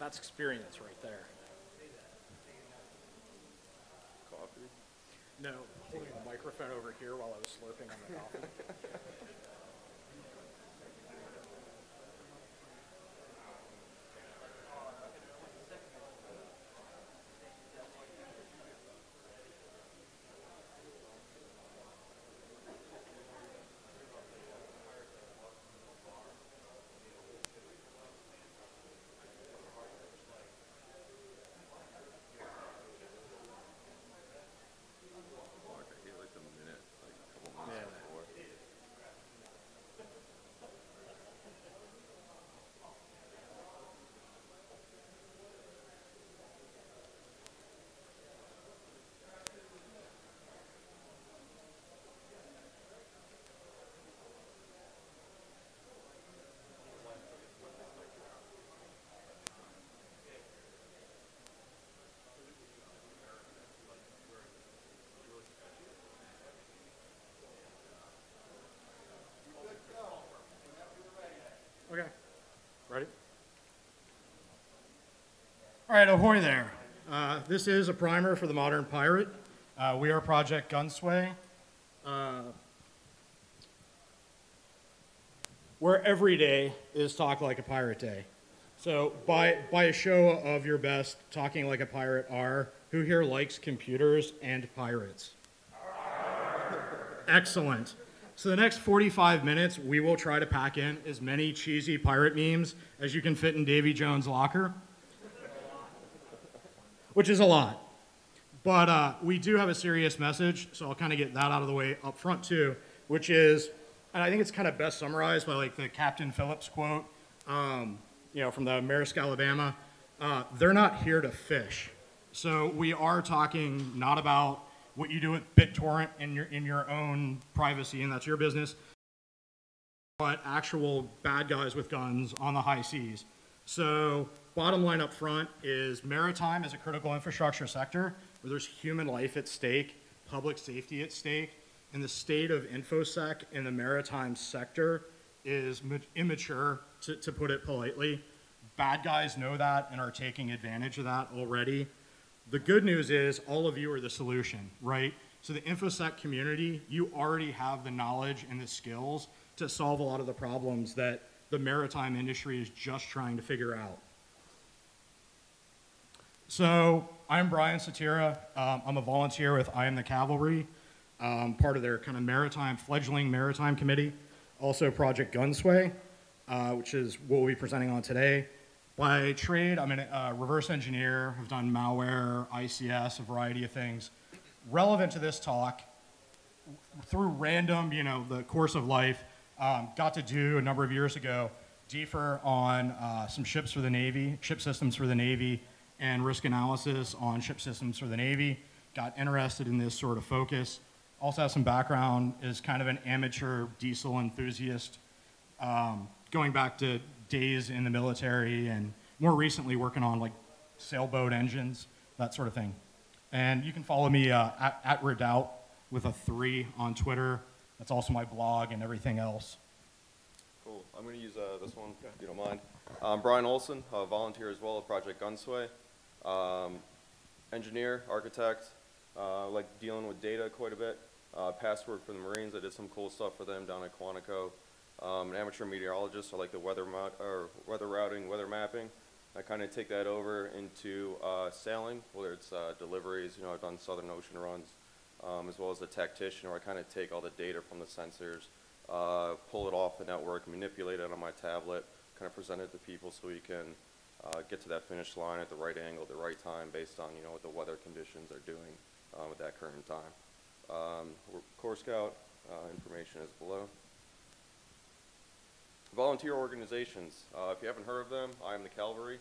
That's experience right there. Coffee? No, holding the microphone over here while I was slurping on the coffee. Fuck, I hate like the minute, like a couple months Yeah. before. Okay, ready? All right, ahoy there. This is a primer for the modern pirate. We are Project Gunsway. Where every day is Talk Like a Pirate Day. So by a show of your best, talking like a pirate are, who here likes computers and pirates? Excellent. So the next 45 minutes, we will try to pack in as many cheesy pirate memes as you can fit in Davy Jones' locker, which is a lot. But we do have a serious message, so I'll kind of get that out of the way up front too, which is, and I think it's kind of best summarized by like the Captain Phillips quote, you know, from the Maersk, Alabama. They're not here to fish. So we are talking not about what you do with BitTorrent in your own privacy, and that's your business, but actual bad guys with guns on the high seas. So bottom line up front is maritime is a critical infrastructure sector where there's human life at stake, public safety at stake, and the state of InfoSec in the maritime sector is immature, to put it politely. Bad guys know that and are taking advantage of that already. The good news is all of you are the solution, right? So the InfoSec community, you already have the knowledge and the skills to solve a lot of the problems that the maritime industry is just trying to figure out. So I'm Brian Satira. I'm a volunteer with I Am the Cavalry, part of their kind of fledgling maritime committee. Also Project Gunsway, which is what we'll be presenting on today. By trade, I'm a reverse engineer. I've done malware, ICS, a variety of things. Relevant to this talk, through random, you know, the course of life, got to do a number of years ago, DFIR on some ships for the Navy, ship systems for the Navy, and risk analysis on ship systems for the Navy. Got interested in this sort of focus. Also have some background as kind of an amateur diesel enthusiast, going back to days in the military and more recently working on like sailboat engines, that sort of thing. And you can follow me at Redoubt with a 3 on Twitter. That's also my blog and everything else. Cool. I'm going to use this one, if you don't mind. I'm Brian Olson, a volunteer as well at Project Gunsway. Engineer, architect, like dealing with data quite a bit. Past work for the Marines, I did some cool stuff for them down at Quantico. An amateur meteorologist, I like the weather routing, weather mapping. I kind of take that over into sailing, whether it's deliveries, you know, I've done Southern Ocean runs, as well as a tactician, where I kind of take all the data from the sensors, pull it off the network, manipulate it on my tablet, kind of present it to people so we can get to that finish line at the right angle, at the right time, based on, you know, what the weather conditions are doing at that current time. Corps Scout information is below. Volunteer organizations. If you haven't heard of them, I Am the Cavalry.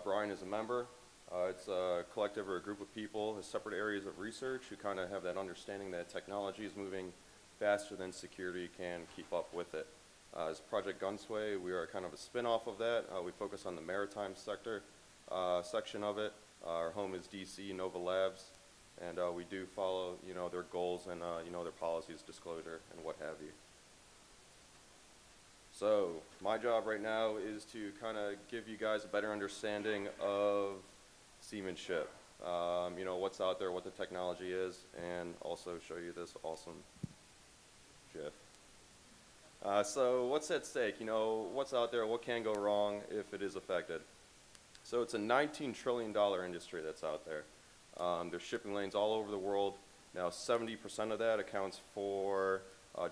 Brian is a member. It's a collective or a group of people with separate areas of research who kind of have that understanding that technology is moving faster than security can keep up with it. As Project Gunsway, we are kind of a spin-off of that. We focus on the maritime sector section of it. Our home is DC, Nova Labs, and we do follow, you know, their goals and, you know, their policies, disclosure, and what have you. So my job right now is to kind of give you guys a better understanding of seamanship. You know, what's out there, what the technology is, and also show you this awesome GIF. So what's at stake? You know, what's out there, what can go wrong if it is affected? So it's a $19 trillion industry that's out there. There's shipping lanes all over the world. Now 70% of that accounts for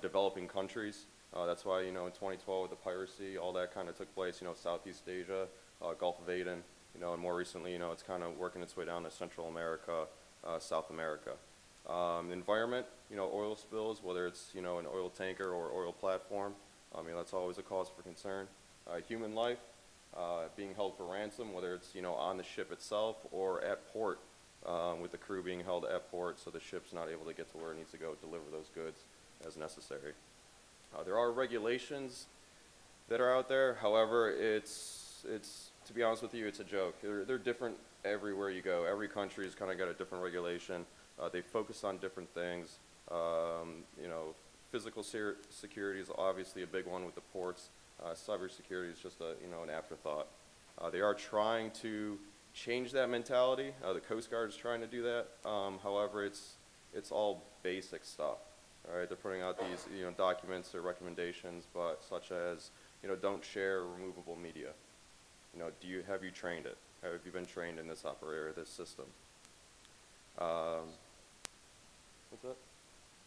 developing countries. That's why, you know, in 2012 with the piracy, all that kind of took place, you know, Southeast Asia, Gulf of Aden, you know, and more recently, you know, it's kind of working its way down to Central America, South America. Environment, you know, oil spills, whether it's, you know, an oil tanker or oil platform, you know, that's always a cause for concern. Human life, being held for ransom, whether it's, you know, on the ship itself or at port, with the crew being held at port so the ship's not able to get to where it needs to go deliver those goods as necessary. There are regulations that are out there. However, it's to be honest with you, it's a joke. They're different everywhere you go. Every country's kind of got a different regulation. They focus on different things. You know, physical security is obviously a big one with the ports. Cybersecurity is just a, you know, an afterthought. They are trying to change that mentality. The Coast Guard is trying to do that. However, it's all basic stuff. All right, they're putting out these, you know, documents or recommendations, but such as, you know, don't share removable media. You know, have you trained it? Have you been trained in this operator, this system? What's that?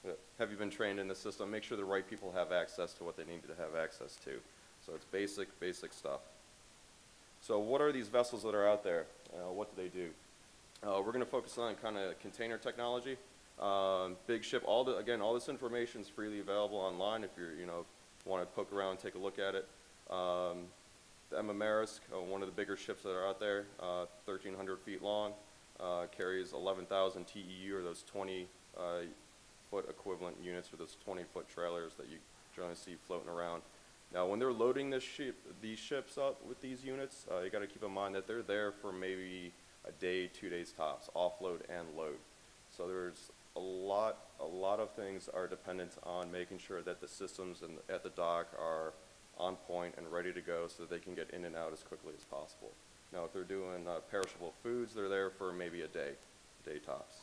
Yeah. Have you been trained in this system? Make sure the right people have access to what they need to have access to. So it's basic stuff. So what are these vessels that are out there? What do they do? We're going to focus on kind of container technology. Big ship, all this information is freely available online if you're, you know, want to poke around, take a look at it. The Emma Marisk, one of the bigger ships that are out there, 1,300 feet long, carries 11,000 TEU, or those 20-foot equivalent units, or those 20-foot trailers that you generally see floating around. Now, when they're loading these ships up with these units, you got to keep in mind that they're there for maybe a day, 2 days tops, offload and load. So there's a lot of things are dependent on making sure that the systems at the dock are on point and ready to go so they can get in and out as quickly as possible. Now, if they're doing perishable foods, they're there for maybe a day tops.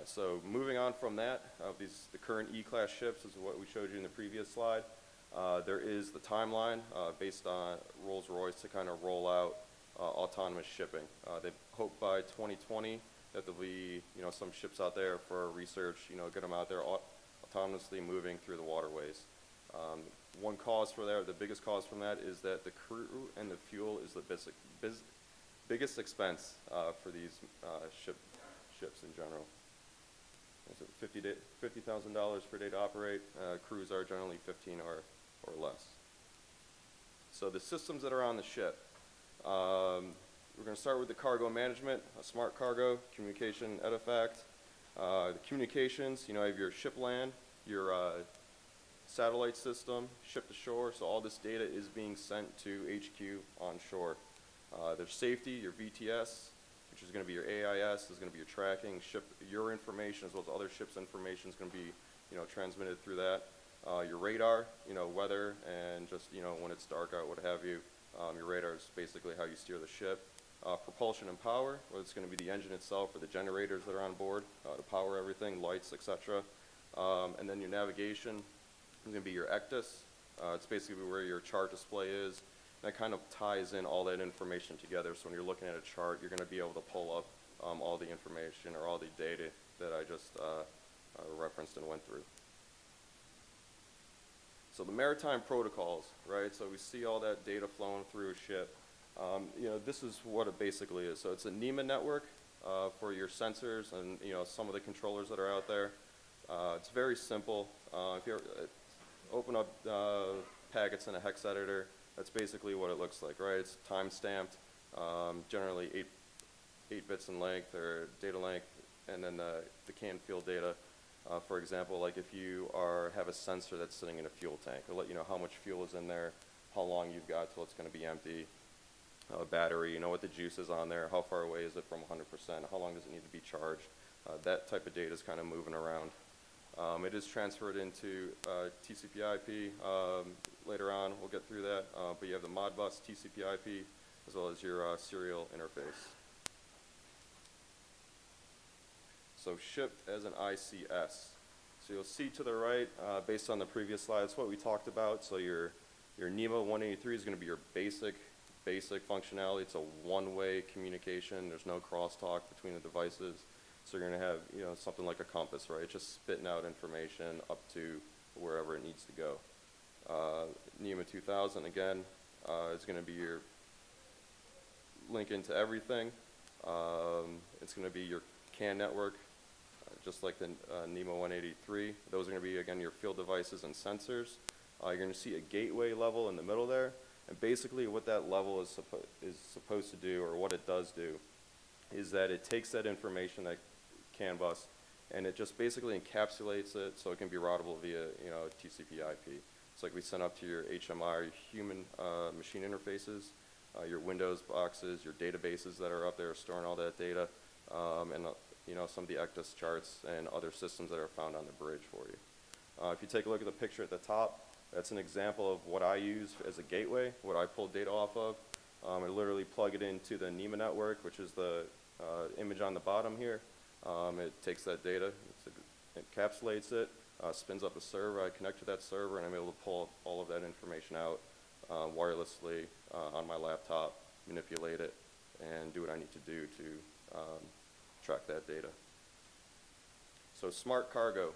So moving on from that, the current E-class ships is what we showed you in the previous slide. There is the timeline based on Rolls-Royce to kind of roll out autonomous shipping. They hope by 2020 that there'll be, you know, some ships out there for research, you know, get them out there autonomously moving through the waterways. One cause for that, the biggest cause from that, is that the crew and the fuel is the biggest expense for these ships in general. $50,000 per day to operate. Crews are generally 15 or less. So the systems that are on the ship. We're going to start with the cargo management, smart cargo, communication, EDIFACT. The communications, you know, you have your ship land, your satellite system, ship to shore, so all this data is being sent to HQ on shore. There's safety, your VTS, which is going to be your AIS, is going to be your tracking, your information as well as other ships' information is going to be, you know, transmitted through that. Your radar, you know, weather and just, you know, when it's dark out, what have you. Your radar is basically how you steer the ship. Propulsion and power, whether it's going to be the engine itself or the generators that are on board to power everything, lights, etc. And then your navigation is going to be your ECDIS. It's basically where your chart display is. That kind of ties in all that information together, so when you're looking at a chart, you're going to be able to pull up all the information or all the data that I just referenced and went through. So the maritime protocols, right? So we see all that data flowing through a ship. You know, this is what it basically is. So it's a NEMA network for your sensors and, you know, some of the controllers that are out there. It's very simple. If you open up packets in a hex editor, that's basically what it looks like, right? It's time stamped, generally 8 bits in length or data length, and then the canned fuel data. For example, like if you have a sensor that's sitting in a fuel tank, it'll let you know how much fuel is in there, how long you've got till it's going to be empty. Battery, you know what the juice is on there, how far away is it from 100%, how long does it need to be charged. That type of data is kind of moving around. It is transferred into TCP/IP. Later on, we'll get through that. But you have the Modbus TCP/IP as well as your serial interface. So shipped as an ICS. So you'll see to the right, based on the previous slides, what we talked about. So your NEMA 183 is going to be your basic functionality. It's a one-way communication. There's no crosstalk between the devices. So you're going to have, you know, something like a compass, right? Just spitting out information up to wherever it needs to go. NEMA 2000, again, is going to be your link into everything. It's going to be your CAN network, just like the NEMA 183. Those are going to be, again, your field devices and sensors. You're going to see a gateway level in the middle there. And basically what that level is supposed to do, or what it does do, is that it takes that information, that CAN bus, and it just basically encapsulates it so it can be routable via, you know, TCP/IP. It's like we send up to your HMI, your human machine interfaces, your Windows boxes, your databases that are up there storing all that data, and you know, some of the ECDIS charts and other systems that are found on the bridge for you. If you take a look at the picture at the top, that's an example of what I use as a gateway, what I pull data off of. I literally plug it into the NEMA network, which is the image on the bottom here. It takes that data, it encapsulates it, spins up a server. I connect to that server, and I'm able to pull all of that information out wirelessly on my laptop, manipulate it, and do what I need to do to track that data. So smart cargo.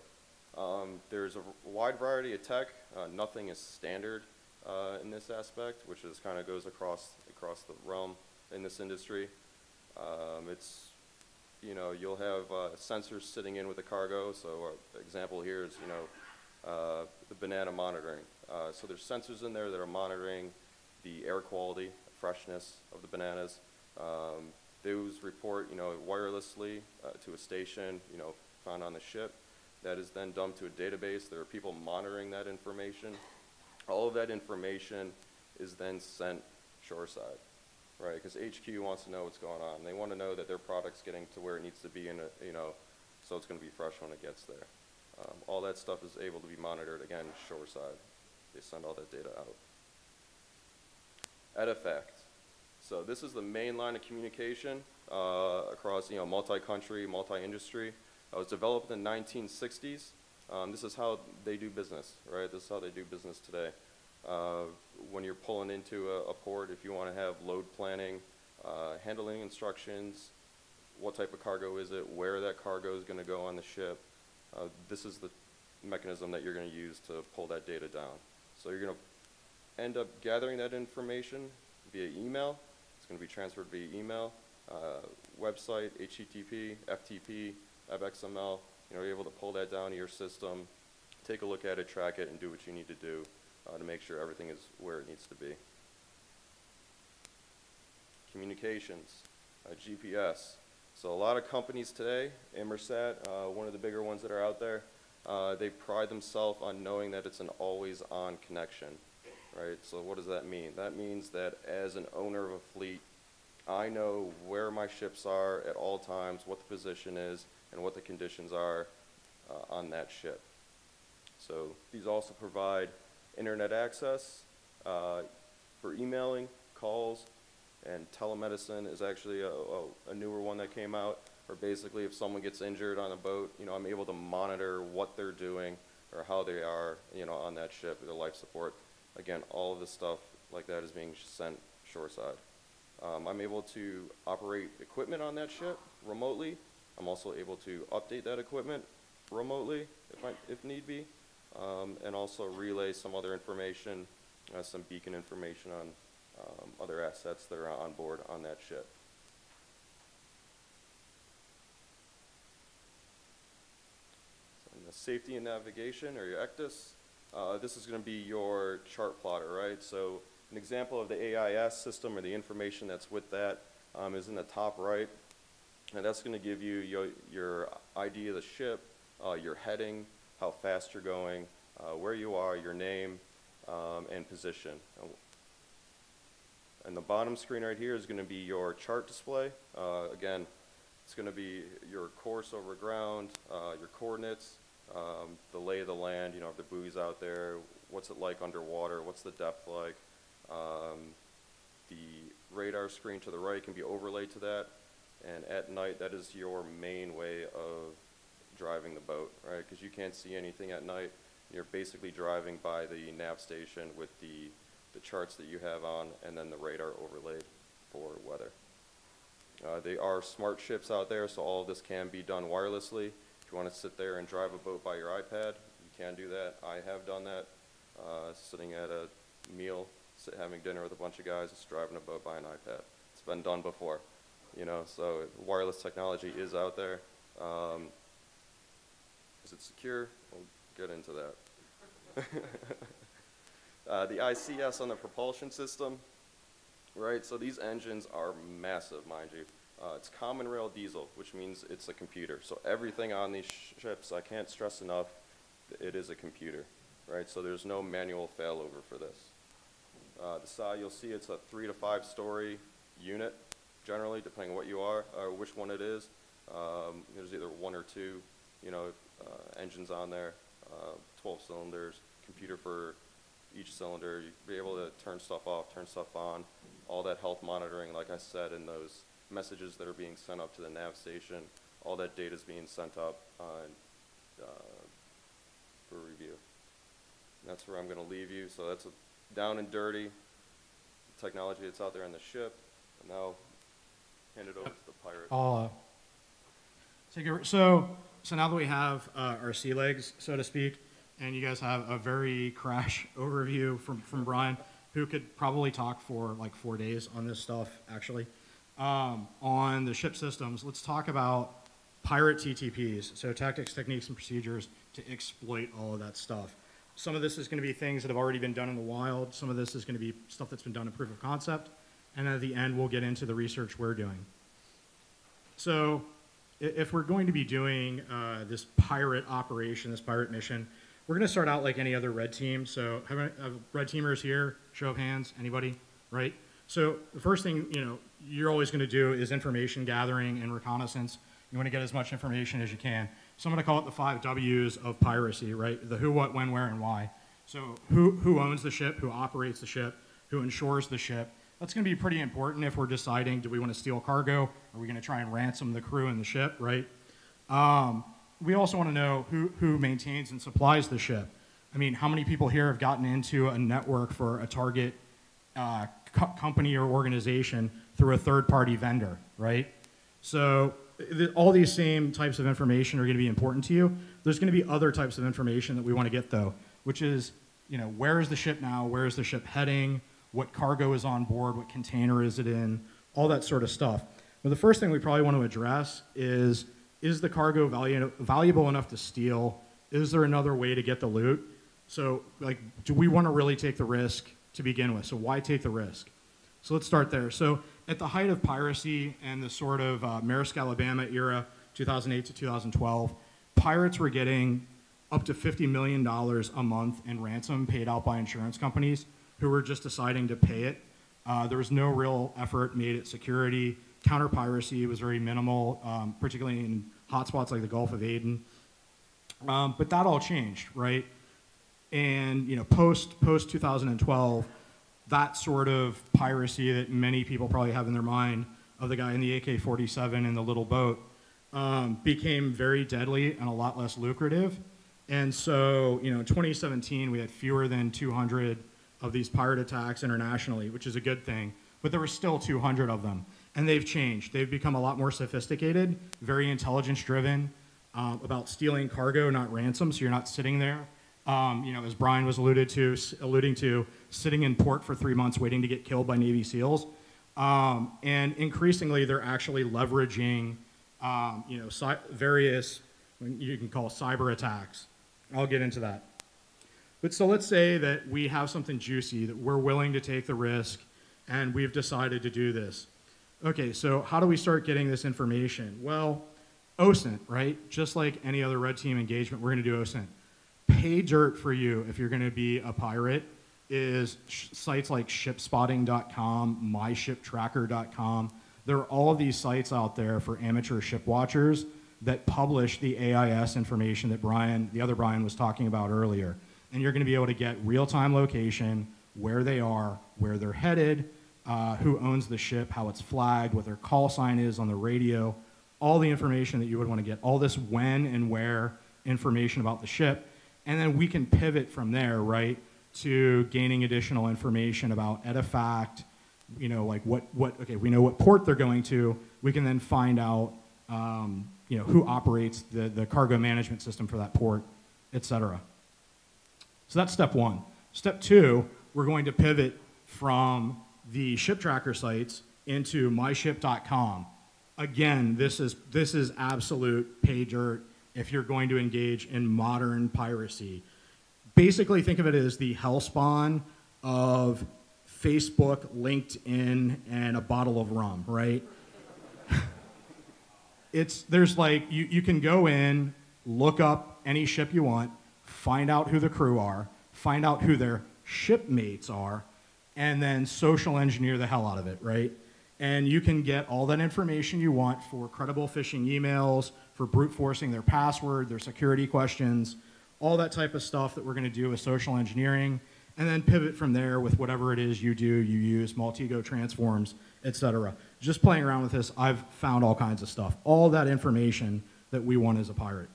There's a wide variety of tech. Nothing is standard in this aspect, which is kind of goes across the realm in this industry. It's, you know, you'll have sensors sitting in with the cargo. So our example here is, you know, the banana monitoring. So there's sensors in there that are monitoring the air quality, freshness of the bananas. Those report, you know, wirelessly to a station, you know, found on the ship. That is then dumped to a database. There are people monitoring that information. All of that information is then sent shoreside, right? Because HQ wants to know what's going on. They want to know that their product's getting to where it needs to be, in a, you know, so it's going to be fresh when it gets there. All that stuff is able to be monitored, again, shoreside. They send all that data out. EDIFACT. So this is the main line of communication across, you know, multi-country, multi-industry. It was developed in the 1960s. This is how they do business, right? This is how they do business today. When you're pulling into a port, if you want to have load planning, handling instructions, what type of cargo is it, where that cargo is going to go on the ship, this is the mechanism that you're going to use to pull that data down. So you're going to end up gathering that information via email. It's going to be transferred via email, website, HTTP, FTP, WebXML. You know, you're able to pull that down to your system, take a look at it, track it, and do what you need to do to make sure everything is where it needs to be. Communications, GPS. So a lot of companies today, Inmarsat, one of the bigger ones that are out there, they pride themselves on knowing that it's an always-on connection, right? So what does that mean? That means that as an owner of a fleet, I know where my ships are at all times, what the position is, and what the conditions are on that ship. So these also provide internet access for emailing, calls, and telemedicine is actually a newer one that came out, where basically if someone gets injured on a boat, you know, I'm able to monitor what they're doing or how they are, you know, on that ship, their life support. Again, all of this stuff like that is being sent shoreside. I'm able to operate equipment on that ship remotely. I'm also able to update that equipment remotely if need be, and also relay some other information, some beacon information on other assets that are on board on that ship. So in the safety and navigation, or your ECDIS, this is going to be your chart plotter, right? So an example of the AIS system, or the information that's with that, is in the top right. And that's going to give you your ID of the ship, your heading, how fast you're going, where you are, your name, and position. And the bottom screen right here is going to be your chart display. Again, it's going to be your course over ground, your coordinates, the lay of the land, you know, if the buoys out there, what's it like underwater, what's the depth like. The radar screen to the right can be overlaid to that, and at night that is your main way of driving the boat, right? Because you can't see anything at night. You're basically driving by the nav station with the charts that you have on, and then the radar overlaid for weather. They are smart ships out there, so all of this can be done wirelessly. If you want to sit there and drive a boat by your iPad, you can do that. I have done that, sitting at a meal, having dinner with a bunch of guys, just driving a boat by an iPad. It's been done before, you know, so wireless technology is out there. Is it secure? We'll get into that. The ICS on the propulsion system, right? So these engines are massive, mind you. It's common rail diesel, which means it's a computer. So everything on these ships, I can't stress enough, it is a computer, right? So there's no manual failover for this. The side, you'll see it's a 3 to 5 story unit, generally, depending on what you are, or which one it is. There's either 1 or 2, you know, engines on there, 12 cylinders, computer for each cylinder. You'll be able to turn stuff off, turn stuff on, all that health monitoring, like I said, in those messages that are being sent up to the nav station, all that data is being sent up for review. And that's where I'm going to leave you. So that's down and dirty technology that's out there on the ship. And now hand it over to the pirate. So now that we have our sea legs, so to speak, and you guys have a very crash overview from Brian, who could probably talk for like 4 days on this stuff, actually, on the ship systems, let's talk about pirate TTPs, so tactics, techniques, and procedures to exploit all of that stuff. Some of this is going to be things that have already been done in the wild. Some of this is going to be stuff that's been done in proof of concept. And at the end, we'll get into the research we're doing. So if we're going to be doing this pirate operation, this pirate mission, we're going to start out like any other red team. So have red teamers here, show of hands, anybody, right? So the first thing, you know, you're always going to do is information gathering and reconnaissance. You want to get as much information as you can. So I'm going to call it the 5 W's of piracy, right? The who, what, when, where, and why. So who owns the ship, who operates the ship, who insures the ship. That's going to be pretty important if we're deciding, do we want to steal cargo? Are we going to try and ransom the crew and the ship, right? We also want to know who maintains and supplies the ship. I mean, how many people here have gotten into a network for a target company or organization through a third-party vendor, right? So all these same types of information are going to be important to you. There's going to be other types of information that we want to get, though, which is, you know, where is the ship now? Where is the ship heading? What cargo is on board? What container is it in? All that sort of stuff. But the first thing we probably want to address is the cargo valuable enough to steal? Is there another way to get the loot? So, like, do we want to really take the risk to begin with? So why take the risk? So let's start there. So at the height of piracy and the sort of Maersk, Alabama era, 2008 to 2012, pirates were getting up to $50 million a month in ransom paid out by insurance companies who were just deciding to pay it. There was no real effort made at security. Counter-piracy was very minimal, particularly in hotspots like the Gulf of Aden. But that all changed, right? And, you know, post 2012, that sort of piracy that many people probably have in their mind of the guy in the AK-47 in the little boat became very deadly and a lot less lucrative. And so, you know, in 2017, we had fewer than 200 of these pirate attacks internationally, which is a good thing. But there were still 200 of them. And they've changed. They've become a lot more sophisticated, very intelligence-driven, about stealing cargo, not ransom, so you're not sitting there. You know, as Brian was alluding to, sitting in port for 3 months waiting to get killed by Navy SEALs. And increasingly, they're actually leveraging, you know, various, you can call cyber attacks. I'll get into that. But so let's say that we have something juicy, that we're willing to take the risk, and we've decided to do this. Okay, so how do we start getting this information? Well, OSINT, right? Just like any other red team engagement, we're going to do OSINT. Pay dirt for you if you're going to be a pirate is sites like shipspotting.com, myshiptracker.com. There are all of these sites out there for amateur ship watchers that publish the AIS information that the other Brian was talking about earlier. And you're going to be able to get real-time location, where they are, where they're headed, who owns the ship, how it's flagged, what their call sign is on the radio, all the information that you would want to get, all this when and where information about the ship. And then we can pivot from there, right, to gaining additional information about EDIFACT, you know, like okay, we know what port they're going to. We can then find out, you know, who operates the cargo management system for that port, et cetera. So that's step one. Step two, we're going to pivot from the ship tracker sites into myship.com. Again, this is absolute pay dirt if you're going to engage in modern piracy. Basically, think of it as the hellspawn of Facebook, LinkedIn, and a bottle of rum, right? There's like, you can go in, look up any ship you want, find out who the crew are, find out who their shipmates are, and then social engineer the hell out of it, right? And you can get all that information you want for credible phishing emails, for brute forcing their password, their security questions, all that type of stuff that we're going to do with social engineering, and then pivot from there with whatever it is you do, you use, Maltego transforms, etc. Just playing around with this, I've found all kinds of stuff, all that information that we want as a pirate.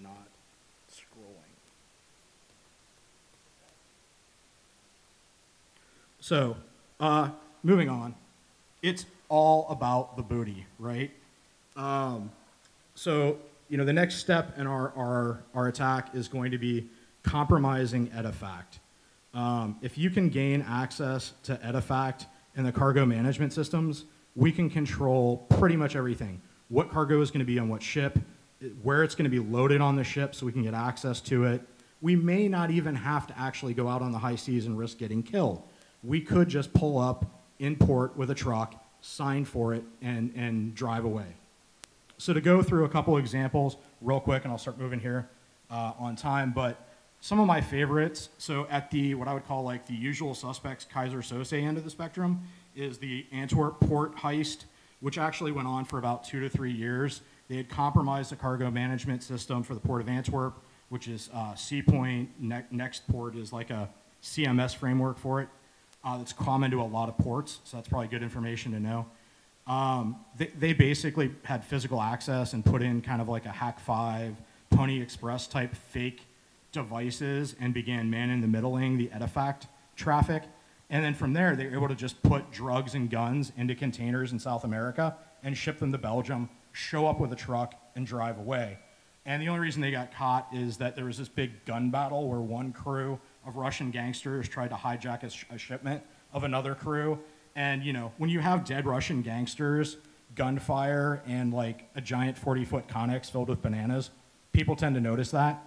Not scrolling. So, moving on. It's all about the booty, right? So, you know, the next step in our attack is going to be compromising EDIFACT. If you can gain access to EDIFACT and the cargo management systems, we can control pretty much everything. What cargo is going to be on what ship, where it's going to be loaded on the ship so we can get access to it. We may not even have to actually go out on the high seas and risk getting killed. We could just pull up in port with a truck, sign for it, and drive away. So to go through a couple examples real quick, and I'll start moving here on time, but some of my favorites, so at the, what I would call like the usual suspects Kaiser Sose end of the spectrum, is the Antwerp port heist, which actually went on for about 2 to 3 years. They had compromised the cargo management system for the port of Antwerp, which is Seapoint. Next port is like a CMS framework for it. That's common to a lot of ports, so that's probably good information to know. They basically had physical access and put in kind of like a Hack5, Pony Express type fake devices and began man-in-the-middling the EDIFACT traffic. And then from there, they were able to just put drugs and guns into containers in South America and ship them to Belgium, show up with a truck, and drive away. And the only reason they got caught is that there was this big gun battle where one crew of Russian gangsters tried to hijack a shipment of another crew. And, you know, when you have dead Russian gangsters, gunfire, and like a giant 40-foot Connex filled with bananas, people tend to notice that.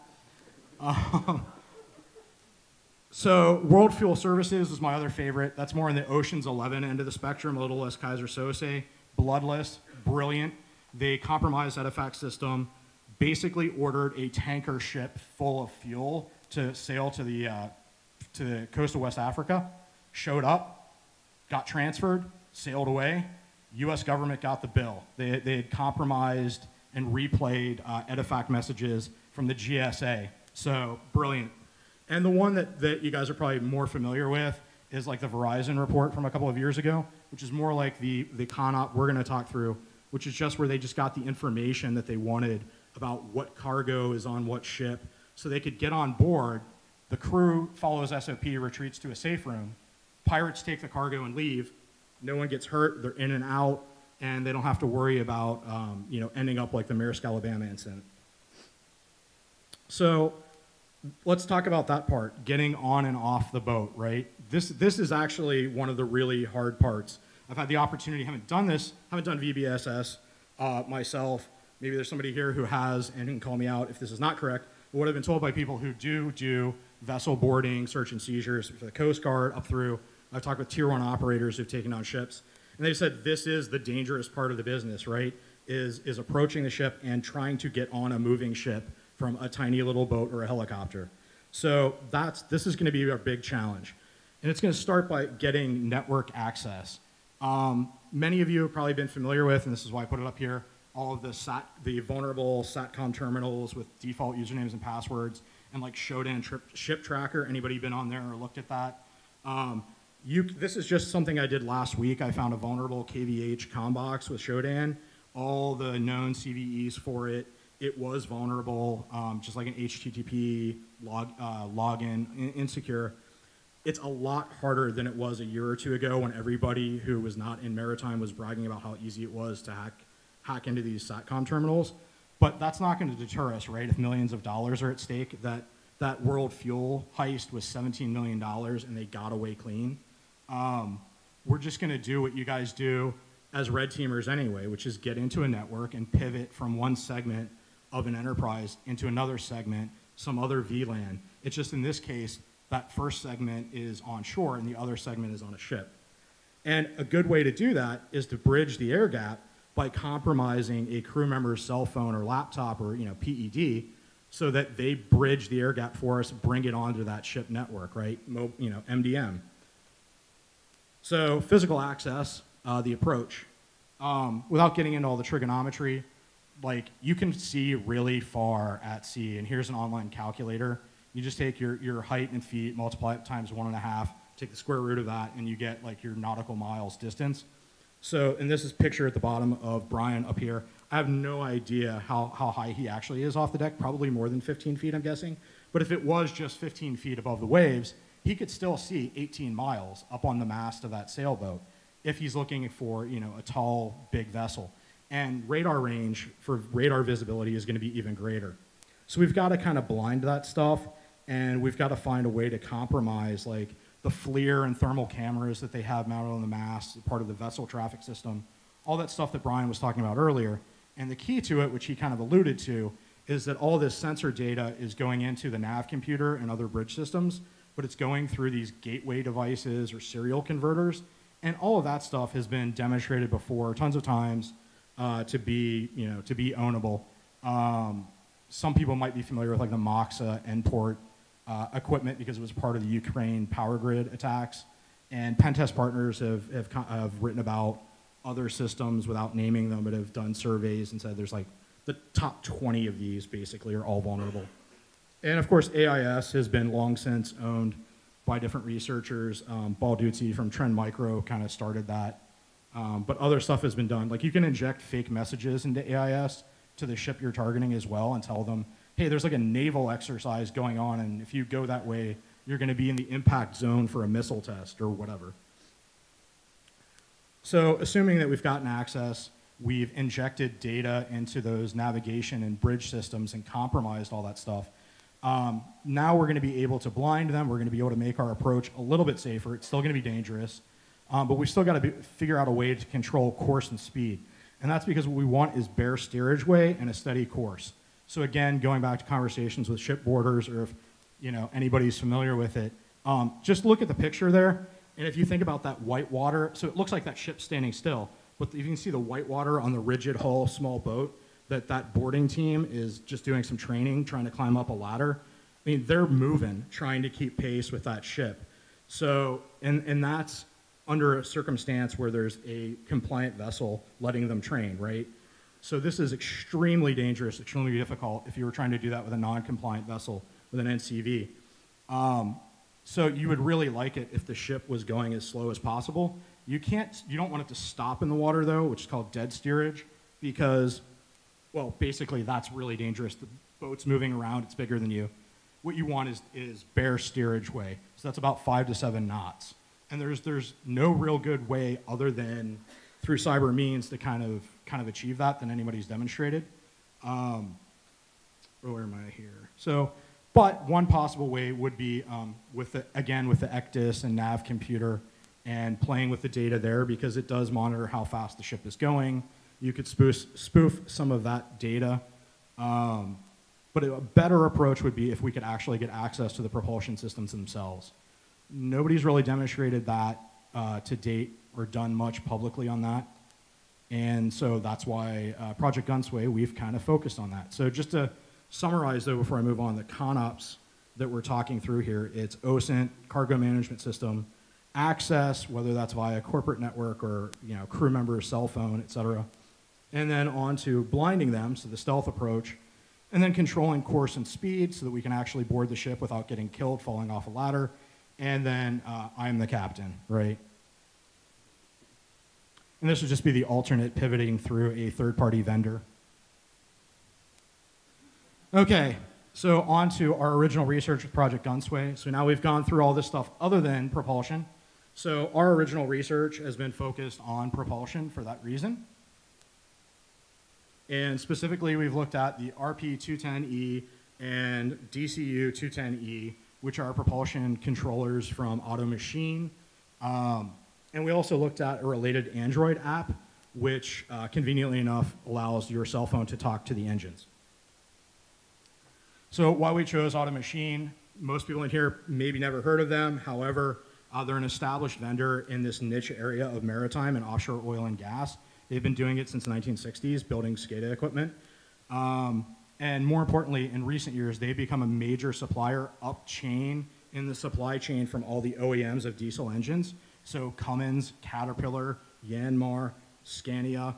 So World Fuel Services is my other favorite. That's more in the Ocean's 11 end of the spectrum, a little less Kaiser Sose. Bloodless, brilliant. They compromised EDIFACT system, basically ordered a tanker ship full of fuel to sail to the coast of West Africa, showed up, got transferred, sailed away. U.S. government got the bill. They had compromised and replayed EDIFACT messages from the GSA. So brilliant. And the one that you guys are probably more familiar with is like the Verizon report from a couple of years ago, which is more like the ConOp we're going to talk through, which is just where they just got the information that they wanted about what cargo is on what ship so they could get on board. The crew follows SOP, retreats to a safe room. Pirates take the cargo and leave. No one gets hurt. They're in and out, and they don't have to worry about you know, ending up like the Maersk, Alabama incident. So let's talk about that part, getting on and off the boat, right? This is actually one of the really hard parts. I've had the opportunity, haven't done VBSS myself. Maybe there's somebody here who has and can call me out if this is not correct. But what I've been told by people who do vessel boarding, search and seizures for the Coast Guard up through, I've talked with tier 1 operators who've taken on ships, and they've said this is the dangerous part of the business, right? Is approaching the ship and trying to get on a moving ship from a tiny little boat or a helicopter. So this is going to be our big challenge. And it's going to start by getting network access. Many of you have probably been familiar with, and this is why I put it up here, all of the vulnerable SATCOM terminals with default usernames and passwords, and like Shodan ship tracker. Anybody been on there or looked at that? This is just something I did last week. I found a vulnerable KVH COM box with Shodan, all the known CVEs for it. It was vulnerable, just like an HTTP login, insecure. It's a lot harder than it was a year or two ago when everybody who was not in maritime was bragging about how easy it was to hack into these SATCOM terminals. But that's not going to deter us, right? If millions of dollars are at stake, that World Fuel heist was $17 million and they got away clean. We're just going to do what you guys do as red teamers anyway, which is get into a network and pivot from one segment of an enterprise into another segment, some other VLAN. It's just in this case, that first segment is on shore and the other segment is on a ship. And a good way to do that is to bridge the air gap by compromising a crew member's cell phone or laptop or PED so that they bridge the air gap for us, bring it onto that ship network, right? MDM. So physical access, the approach, without getting into all the trigonometry, like you can see really far at sea, and here's an online calculator. You just take your height in feet, multiply it times 1.5, take the square root of that, and you get like your nautical miles distance. So, and this is picture at the bottom of Brian up here. I have no idea how high he actually is off the deck, probably more than 15 feet, I'm guessing. But if it was just 15 feet above the waves, he could still see 18 miles up on the mast of that sailboat if he's looking for, a tall, big vessel. And radar range for radar visibility is going to be even greater. So we've got to kind of blind that stuff, and we've got to find a way to compromise like the FLIR and thermal cameras that they have mounted on the mast, part of the vessel traffic system, all that stuff that Brian was talking about earlier. And the key to it, which he kind of alluded to, is that all this sensor data is going into the nav computer and other bridge systems, but it's going through these gateway devices or serial converters. And all of that stuff has been demonstrated before tons of times to be ownable. Some people might be familiar with like the Moxa Nport equipment because it was part of the Ukraine power grid attacks. And Pentest partners have written about other systems without naming them, but have done surveys and said there's like the top 20 of these basically are all vulnerable. And of course, AIS has been long since owned by different researchers. Balduzzi from Trend Micro kind of started that. But other stuff has been done. Like you can inject fake messages into AIS to the ship you're targeting as well and tell them, hey, there's like a naval exercise going on, and if you go that way, you're going to be in the impact zone for a missile test or whatever. So assuming that we've gotten access, we've injected data into those navigation and bridge systems and compromised all that stuff. Now we're going to be able to blind them. We're going to be able to make our approach a little bit safer. It's still going to be dangerous, but we've still got to figure out a way to control course and speed. And that's because what we want is bare steerage way and a steady course. So again, going back to conversations with shipboarders, or if anybody's familiar with it, just look at the picture there. And if you think about that white water, so it looks like that ship's standing still, but you can see the white water on the rigid hull small boat, that boarding team is just doing some training, trying to climb up a ladder. I mean, they're moving, trying to keep pace with that ship. So, and that's under a circumstance where there's a compliant vessel letting them train, right? So this is extremely dangerous, extremely difficult if you were trying to do that with a non-compliant vessel with an NCV. So you would really like it if the ship was going as slow as possible. You don't want it to stop in the water though, which is called dead steerage, because, well, basically that's really dangerous. The boat's moving around, it's bigger than you. What you want is bare steerage way. So that's about 5 to 7 knots. And there's no real good way other than through cyber means to kind of achieve that than anybody's demonstrated. Where am I here? So, but one possible way would be with the ECDIS and nav computer and playing with the data there, because it does monitor how fast the ship is going. You could spoof some of that data. But a better approach would be if we could actually get access to the propulsion systems themselves. Nobody's really demonstrated that to date or done much publicly on that. And so that's why Project Gunsway, we've kind of focused on that. So just to summarize though, before I move on, the ConOps that we're talking through here, it's OSINT, cargo management system, access, whether that's via corporate network or crew member's cell phone, et cetera. And then on to blinding them, so the stealth approach, and then controlling course and speed so that we can actually board the ship without getting killed, falling off a ladder. And then I'm the captain, right? And this would just be the alternate pivoting through a third-party vendor. Okay, so on to our original research with Project Gunsway. So now we've gone through all this stuff other than propulsion. So our original research has been focused on propulsion for that reason. And specifically, we've looked at the RP210E and DCU210E, which are propulsion controllers from Auto Machine. And we also looked at a related Android app, which conveniently enough allows your cell phone to talk to the engines. So why we chose Auto Machine, most people in here maybe never heard of them. However, they're an established vendor in this niche area of maritime and offshore oil and gas. They've been doing it since the 1960s, building SCADA equipment. And more importantly, in recent years, they've become a major supplier up chain in the supply chain from all the OEMs of diesel engines. So Cummins, Caterpillar, Yanmar, Scania,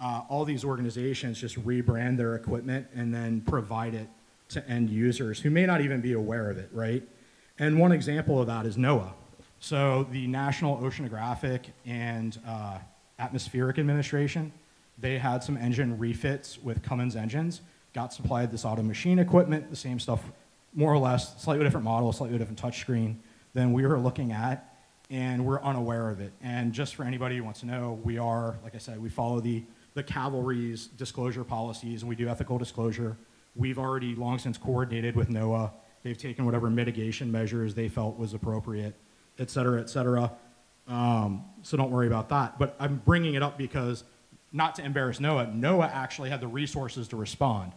all these organizations just rebrand their equipment and then provide it to end users who may not even be aware of it, right? And one example of that is NOAA. So the National Oceanographic and Atmospheric Administration, they had some engine refits with Cummins engines, got supplied this Auto Machine equipment, the same stuff, more or less, slightly different model, slightly different touchscreen than we were looking at, and we're unaware of it. And just for anybody who wants to know, we are, like I said, we follow the cavalry's disclosure policies, and we do ethical disclosure. We've already long since coordinated with NOAA. They've taken whatever mitigation measures they felt was appropriate, et cetera, et cetera. So don't worry about that. But I'm bringing it up because, not to embarrass NOAA, NOAA actually had the resources to respond.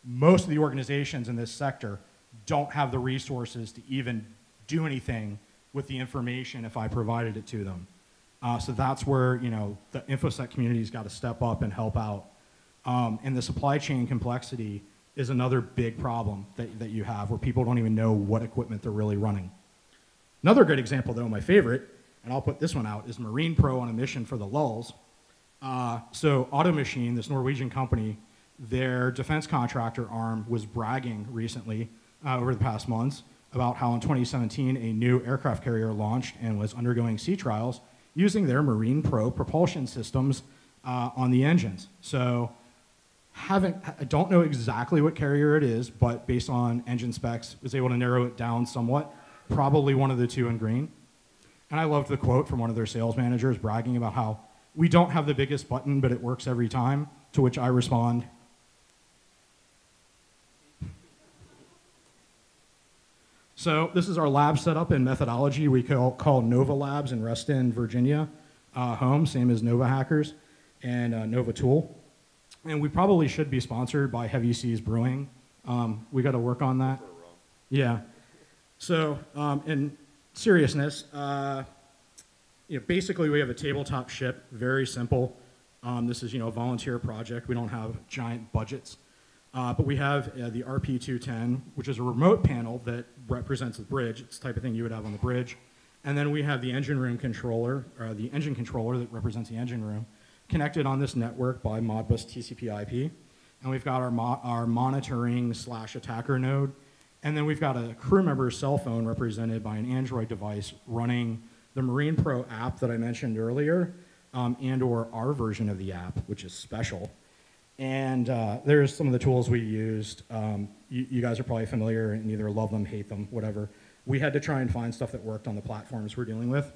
Most of the organizations in this sector don't have the resources to even do anything with the information if I provided it to them. So that's where the InfoSec community's got to step up and help out. And the supply chain complexity is another big problem that you have, where people don't even know what equipment they're really running. Another good example, though, my favorite, and I'll put this one out, is Marine Pro on a mission for the lulls. So Auto Machine, this Norwegian company, their defense contractor arm was bragging recently over the past months about how in 2017 a new aircraft carrier launched and was undergoing sea trials using their Marine Pro propulsion systems on the engines. So I don't know exactly what carrier it is, but based on engine specs, was able to narrow it down somewhat. Probably one of the two in green. And I loved the quote from one of their sales managers bragging about how we don't have the biggest button, but it works every time, to which I respond, so this is our lab setup and methodology. We call Nova Labs in Reston, Virginia, home, same as Nova Hackers and Nova Tool. And we probably should be sponsored by Heavy Seas Brewing. We got to work on that. Yeah. So in seriousness, basically we have a tabletop ship, very simple. This is a volunteer project. We don't have giant budgets. But we have the RP210, which is a remote panel that represents the bridge. It's the type of thing you would have on the bridge. And then we have the engine room controller, or the engine controller that represents the engine room, connected on this network by Modbus TCP/IP. And we've got our monitoring / attacker node. And then we've got a crew member's cell phone represented by an Android device running the Marine Pro app that I mentioned earlier, and or our version of the app, which is special. And there's some of the tools we used. You guys are probably familiar and either love them, hate them, whatever. We had to try and find stuff that worked on the platforms we're dealing with.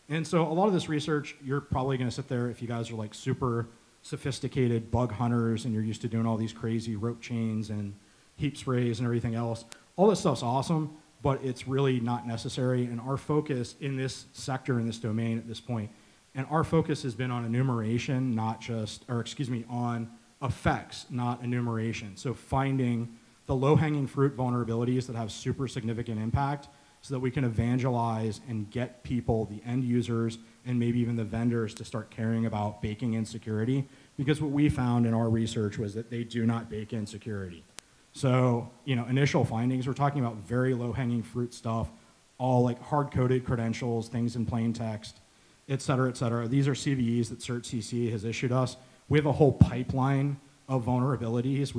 And so a lot of this research, you're probably going to sit there if you guys are like super sophisticated bug hunters and you're used to doing all these crazy rope chains and heap sprays and everything else. All this stuff's awesome, but it's really not necessary. And our focus in this sector, in this domain at this point, and our focus has been on enumeration, not just, or excuse me, on effects, not enumeration. So finding the low-hanging fruit vulnerabilities that have super significant impact so that we can evangelize and get people, the end users, and maybe even the vendors to start caring about baking in security. Because what we found in our research was that they do not bake in security. So, initial findings, we're talking about very low-hanging fruit stuff, all like hard-coded credentials, things in plain text, et cetera, et cetera. These are CVEs that CertCC has issued us. We have a whole pipeline of vulnerabilities.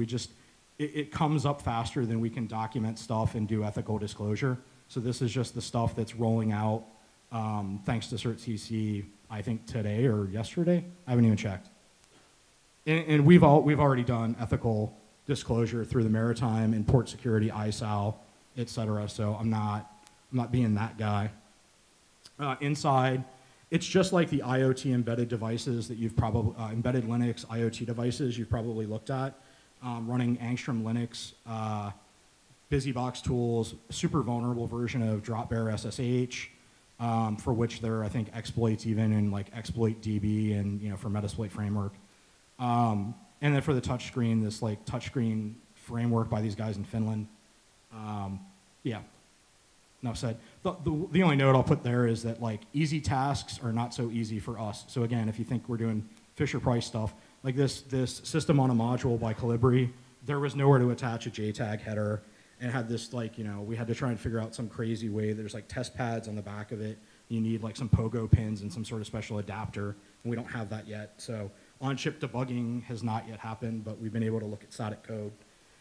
It comes up faster than we can document stuff and do ethical disclosure. So this is just the stuff that's rolling out thanks to CertCC, I think today or yesterday. I haven't even checked. And we've already done ethical disclosure through the maritime and port security, ISAL, et cetera. So I'm not being that guy. Inside, it's just like the IoT embedded devices that you've probably, embedded Linux IoT devices you've probably looked at, running Angstrom Linux, BusyBox tools, super vulnerable version of DropBear SSH, for which there are, I think, exploits even in like exploit DB and, you know, for Metasploit framework. And then for the touchscreen, this like touchscreen framework by these guys in Finland. Yeah, enough said. The only note I'll put there is that like easy tasks are not so easy for us. So again, if you think we're doing Fisher-Price stuff, like this system on a module by Colibri, there was nowhere to attach a JTAG header. And it had this like, you know, we had to try and figure out some crazy way. There's like test pads on the back of it. You need like some pogo pins and some sort of special adapter. And we don't have that yet. So on-chip debugging has not yet happened, but we've been able to look at static code.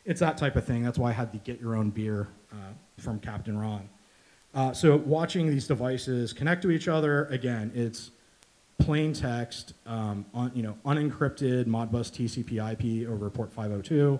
It's that type of thing. That's why I had the get your own beer from Captain Ron. So watching these devices connect to each other, again, it's plain text, unencrypted Modbus TCP/IP over port 502.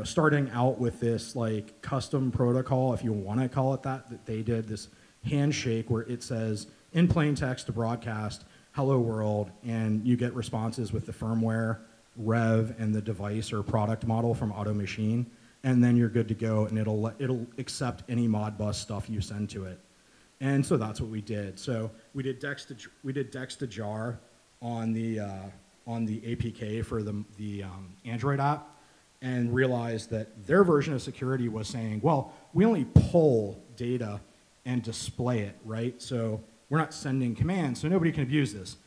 Starting out with this like custom protocol, if you want to call it that they did this handshake where it says in plain text to broadcast hello world, and you get responses with the firmware, rev, and the device or product model from Auto Machine, and then you're good to go, and it'll accept any Modbus stuff you send to it. And so that's what we did. So we did Dex to jar on the APK for the Android app, and realized that their version of security was saying, well, we only pull data and display it, right? So we're not sending commands, so nobody can abuse this.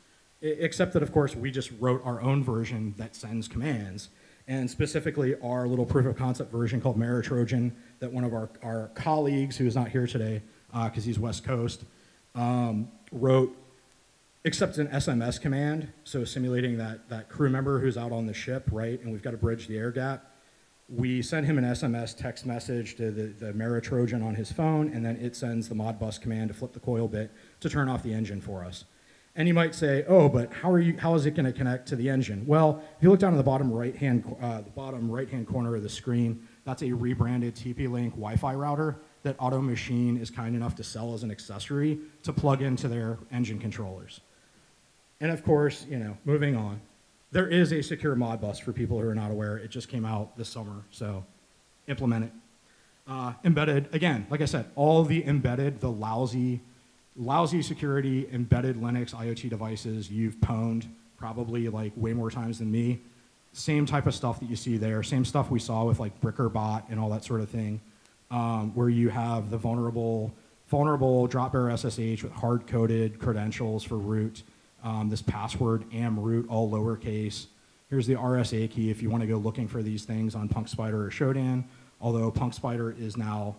Except that, of course, we just wrote our own version that sends commands, and specifically our little proof of concept version called Meritrojan that one of our colleagues, who is not here today because he's West Coast, wrote, accepts an SMS command, so simulating that crew member who's out on the ship, right, and we've got to bridge the air gap. We send him an SMS text message to the Meritrojan on his phone, and then it sends the Modbus command to flip the coil bit to turn off the engine for us. And you might say, oh, but how is it going to connect to the engine? Well, if you look down at the bottom right-hand corner of the screen, that's a rebranded TP-Link Wi-Fi router that Auto Machine is kind enough to sell as an accessory to plug into their engine controllers. And of course, moving on, there is a secure Modbus for people who are not aware. It just came out this summer, so implement it. Embedded, again, like I said, all the embedded, the lousy security embedded Linux IoT devices you've pwned probably like way more times than me. Same type of stuff that you see there, same stuff we saw with like BrickerBot and all that sort of thing, where you have the vulnerable DropBear SSH with hard-coded credentials for root, this password amroot, all lowercase. Here's the RSA key if you want to go looking for these things on PunkSpider or Shodan, although PunkSpider is now,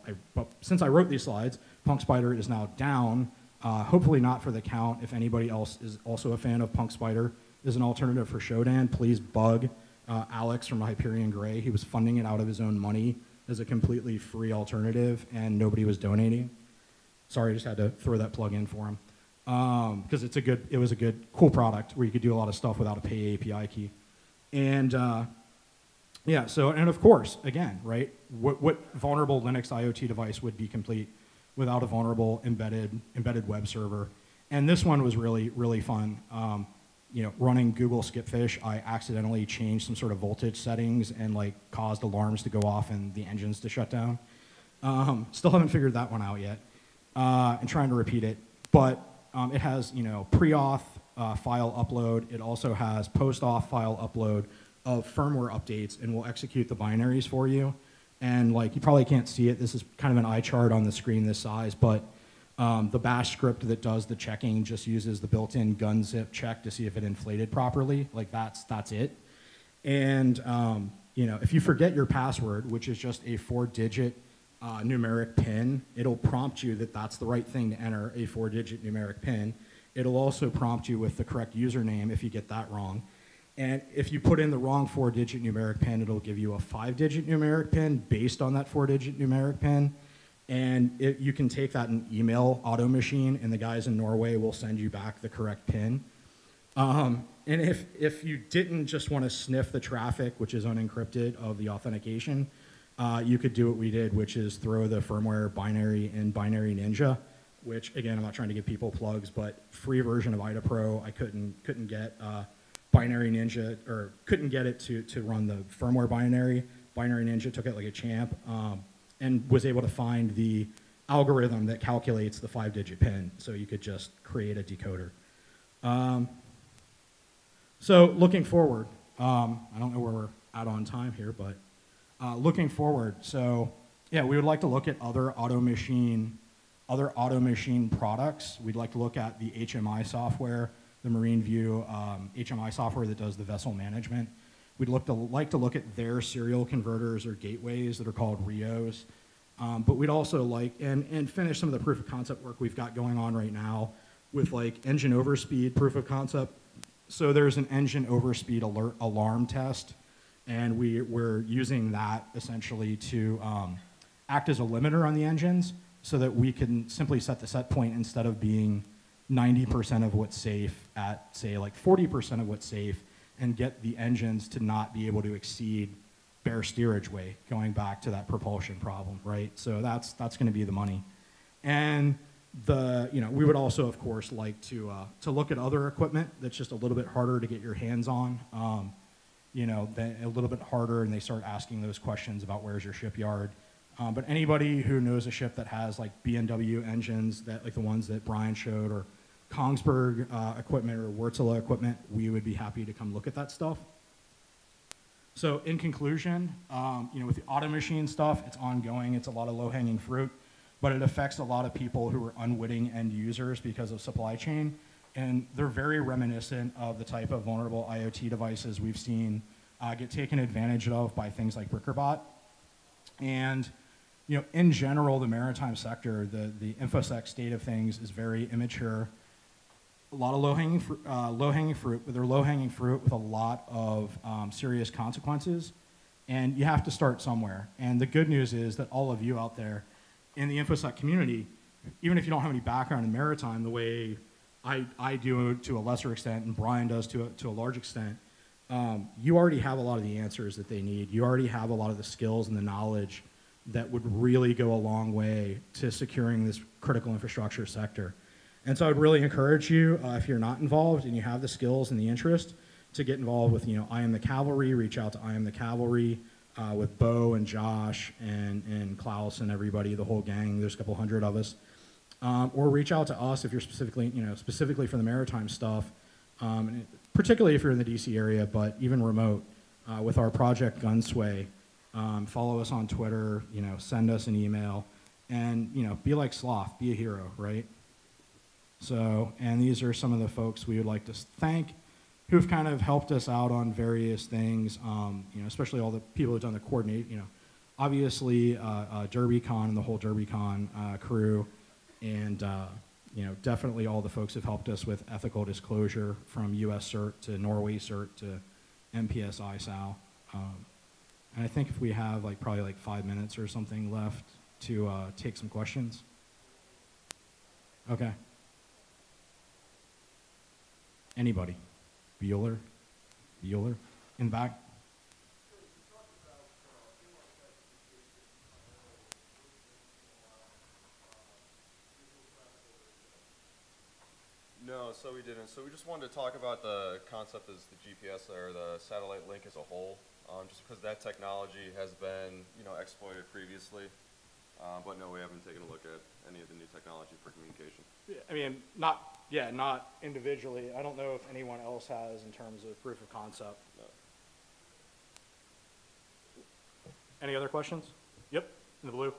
since I wrote these slides, PunkSpider is now down. Hopefully not for the count. If anybody else is also a fan of PunkSpider as an alternative for Shodan, please bug Alex from Hyperion Gray. He was funding it out of his own money as a completely free alternative, and nobody was donating. Sorry, I just had to throw that plug in for him. Because it was a good, cool product where you could do a lot of stuff without a pay API key. And yeah, so, and of course, again, right, what vulnerable Linux IoT device would be complete without a vulnerable embedded web server? And this one was really, really fun. Running Google Skipfish, I accidentally changed some sort of voltage settings and like caused alarms to go off and the engines to shut down. Still haven't figured that one out yet, and trying to repeat it. But it has, pre-auth file upload. It also has post-auth file upload of firmware updates, and will execute the binaries for you. And like, you probably can't see it. This is kind of an eye chart on the screen this size, but the bash script that does the checking just uses the built-in gunzip check to see if it inflated properly. Like that's it. And if you forget your password, which is just a 4-digit numeric PIN, it'll prompt you that that's the right thing to enter, a 4-digit numeric PIN. It'll also prompt you with the correct username if you get that wrong. And if you put in the wrong 4-digit numeric PIN, it'll give you a 5-digit numeric PIN based on that 4-digit numeric PIN. And you can take that and email Auto Machine, and the guys in Norway will send you back the correct PIN. And if you didn't just want to sniff the traffic, which is unencrypted, of the authentication, you could do what we did, which is throw the firmware binary in Binary Ninja, which, again, I'm not trying to give people plugs, but free version of IDA Pro, I couldn't get Binary Ninja, or couldn't get it to run the firmware binary. Binary Ninja took it like a champ, and was able to find the algorithm that calculates the 5-digit PIN, so you could just create a decoder. So looking forward, I don't know where we're at on time here, but looking forward, so yeah, we would like to look at other Auto Machine products. We'd like to look at the HMI software, the Marine View HMI software that does the vessel management. We'd like to look at their serial converters or gateways that are called RIOs. But we'd also like, and finish some of the proof of concept work we've got going on right now with like engine overspeed proof of concept. So there's an engine overspeed alert alarm test, and we're using that essentially to act as a limiter on the engines so that we can simply set the set point instead of being 90% of what's safe at, say, like 40% of what's safe, and get the engines to not be able to exceed bare steerage weight, going back to that propulsion problem, right? So that's going to be the money. And we would also, of course, like to look at other equipment that's just a little bit harder to get your hands on, a little bit harder, and they start asking those questions about where's your shipyard. But anybody who knows a ship that has like B&W engines, that like the ones that Brian showed, or Kongsberg equipment or Wärtsilä equipment, we would be happy to come look at that stuff. So in conclusion, with the Auto Machine stuff, it's ongoing. It's a lot of low-hanging fruit, but it affects a lot of people who are unwitting end users because of supply chain. And they're very reminiscent of the type of vulnerable IoT devices we've seen get taken advantage of by things like Brickerbot. And in general, the maritime sector, the InfoSec state of things is very immature. A lot of low-hanging fruit, but they're low-hanging fruit with a lot of serious consequences, and you have to start somewhere. And the good news is that all of you out there in the InfoSec community, even if you don't have any background in maritime the way I do to a lesser extent, and Brian does to a large extent, you already have a lot of the answers that they need. You already have a lot of the skills and the knowledge that would really go a long way to securing this critical infrastructure sector. And so I would really encourage you, if you're not involved and you have the skills and the interest, to get involved with, I Am the Cavalry. Reach out to I Am the Cavalry with Bo and Josh and Klaus and everybody, the whole gang. There's a couple hundred of us. Or reach out to us if you're specifically for the maritime stuff, and particularly if you're in the DC area, but even remote, with our project Gunsway. Follow us on Twitter, send us an email, and be like Sloth, be a hero, right? So, and these are some of the folks we would like to thank who've kind of helped us out on various things, especially all the people who've done the coordinate, obviously DerbyCon and the whole DerbyCon crew, and definitely all the folks who've helped us with ethical disclosure, from US CERT to Norway CERT to MPS ISAL. And I think if we have probably 5 minutes or something left to take some questions. Okay. Anybody? Bueller? In the back? No, so we didn't. So we just wanted to talk about the concept as the GPS or the satellite link as a whole, just because that technology has been, exploited previously. But no, we haven't taken a look at any of the new technology for communication. I mean, not individually. I don't know if anyone else has in terms of proof of concept. No. Any other questions? Yep, in the blue.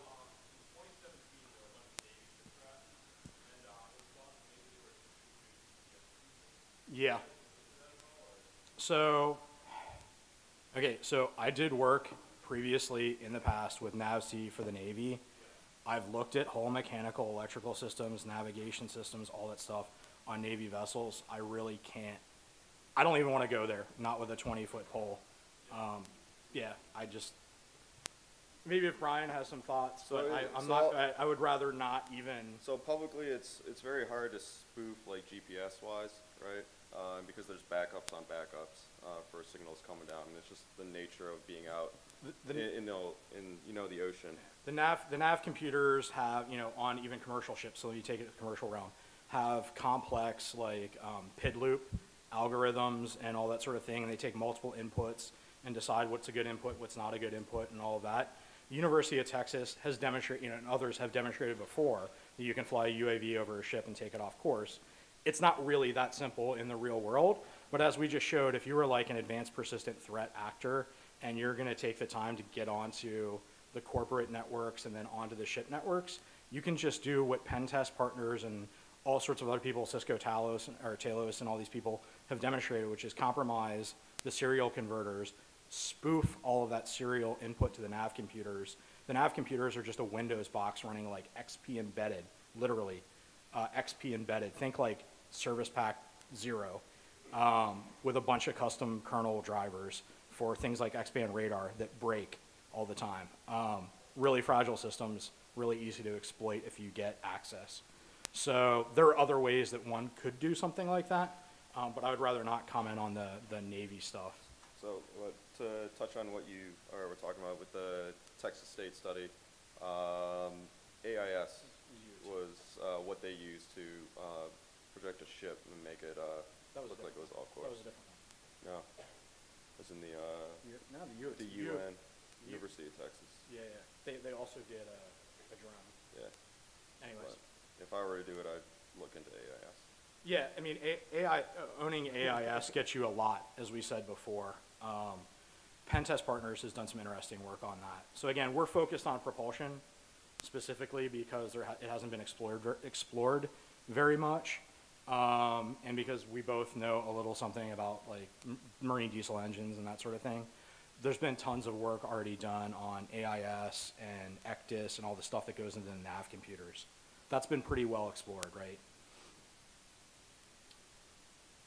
Yeah. So, okay, so I did work previously in the past with NAVSEA for the Navy, I've looked at whole mechanical, electrical systems, navigation systems, all that stuff on Navy vessels. I really can't. I don't even want to go there, not with a 20-foot pole. Yeah, I just, maybe if Brian has some thoughts, but I would rather not even. So publicly, it's very hard to spoof like GPS wise, right? Because there's backups on backups for signals coming down, and it's just the nature of being out in the ocean. The nav computers have, on even commercial ships, so you take it to the commercial realm, have complex like PID loop algorithms and all that sort of thing, and they take multiple inputs and decide what's a good input, what's not a good input, and all of that. The University of Texas has demonstrated, and others have demonstrated before, that you can fly a UAV over a ship and take it off course. It's not really that simple in the real world, but as we just showed, if you were like an advanced persistent threat actor and you're gonna take the time to get onto the corporate networks and then onto the ship networks, you can just do what pen test partners and all sorts of other people, Cisco Talos and all these people have demonstrated, which is compromise the serial converters, spoof all of that serial input to the nav computers. The nav computers are just a Windows box running like XP embedded, literally, XP embedded. Think like Service Pack 0 with a bunch of custom kernel drivers for things like X-band radar that break all the time. Really fragile systems, really easy to exploit if you get access. So there are other ways that one could do something like that, but I would rather not comment on the Navy stuff. So to touch on what you were talking about with the Texas State study, AIS was what they used to project a ship and make it look like it was off course. That was a different one. No, it was in the the UN, University of Texas. Yeah, yeah. They also did a drone. Yeah. Anyways. But if I were to do it, I'd look into AIS. Yeah, I mean, owning AIS gets you a lot, as we said before. Pentest Partners has done some interesting work on that. So again, we're focused on propulsion specifically because it hasn't been explored very much, and because we both know a little something about like marine diesel engines and that sort of thing. There's been tons of work already done on AIS and ECDIS and all the stuff that goes into the nav computers. That's been pretty well explored, right?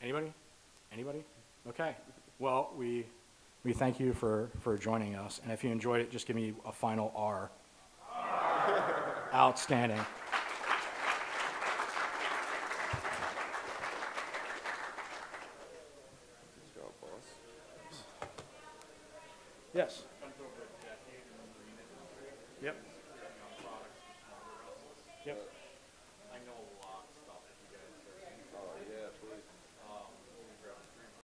Anybody? Anybody? Okay. Well, we thank you for joining us. And if you enjoyed it, just give me a final R. Outstanding. Good job, boss. Yes. Yep.